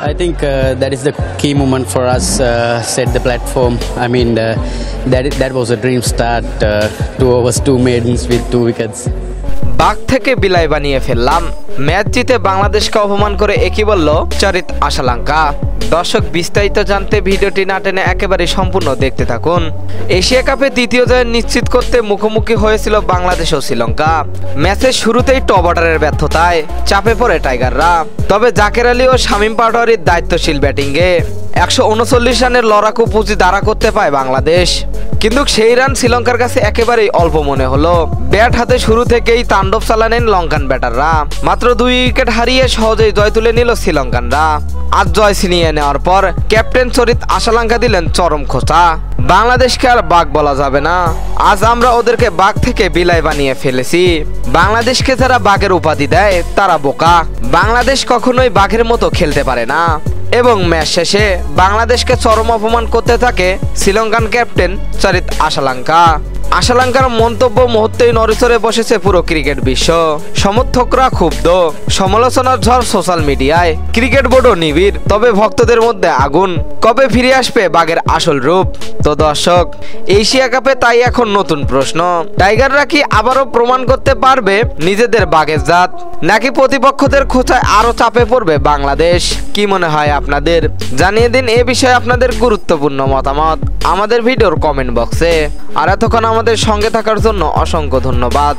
I think that is the key moment for us. Set the platform. I mean, that was a dream start. 2 overs, 2 maidens with 2 wickets. বাঘ থেকে বিলাই বানিয়ে ফেললাম। Match জিতে বাংলাদেশকে অপমান করে একই বলল চরিত আশালঙ্কা। দর্শক বিস্তারিত জানতে ভিডিওটি না টেনে একেবারে সম্পূর্ণ দেখতে থাকুন। এশিয়া কাপে দ্বিতীয় জয় নিশ্চিত করতে মুখোমুখি হয়েছিল বাংলাদেশ ও শ্রীলঙ্কা। ম্যাচের শুরুতেই টপ অর্ডারের ব্যর্থতায় চাপে পড়ে টাইগাররা। তবে জাকের আলী ও শামীম পাটোয়ারির দায়িত্বশীল ব্যাটিংয়ে 139 রানের লড়াকু পুঁজি দাঁড়া করতে পায় বাংলাদেশ। কিন্তু সেই রান শ্রীলঙ্কার কাছে একেবারেই অল্প মনে হলো। ব্যাট হাতে শুরু থেকেই তাণ্ডব চালালেন লঙ্কান ব্যাটাররা। মাত্র 2 উইকেট হারিয়ে সহজেই জয় তুলে নিল শ্রীলঙ্কানরা। আজ জয় ছিনিয়ে নেওয়ার পর ক্যাপ্টেন চরিত আশালঙ্কা দিলেন চরম খোঁচা। বাংলাদেশকে আর বাঘ বলা যাবে না। আজ আমরা ওদেরকে বাঘ থেকে বিলাই বানিয়ে ফেলেছি। বাংলাদেশকে যারা বাঘের উপাধি দেয় তারা বোকা। বাংলাদেশ কখনোই বাঘের মতো খেলতে পারে না। এবং ম্যাচ শেষে বাংলাদেশকে চরম অপমান করতে থাকে শ্রীলঙ্কান ক্যাপ্টেন চরিত আশালঙ্কা। আশালঙ্কার মন্তব্য মুহূর্তেই নড়েচড়ে বসেছে পুরো ক্রিকেট বিশ্ব। সমর্থকরা ক্ষুব্ধ, সমালোচনার ঝড় সোশ্যাল মিডিয়ায়। ক্রিকেট বোর্ডও নিবিড়, তবে ভক্তদের মধ্যে আগুন। কবে ফিরে আসবে বাঘের আসল রূপ? তো দর্শক, এশিয়া কাপে তাই এখন নতুন প্রশ্ন, টাইগাররা কি আবারও প্রমাণ করতে পারবে নিজেদের বাঘের জাত, নাকি প্রতিপক্ষদের খোঁচায় আরো চাপে পড়বে বাংলাদেশ? কি মনে হয় আপনাদের? জানিয়ে দিন এ বিষয়ে আপনাদের গুরুত্বপূর্ণ মতামত আমাদের ভিডিওর কমেন্ট বক্সে। আর এতক্ষণ আমাদের সঙ্গে থাকার জন্য অসংখ্য ধন্যবাদ।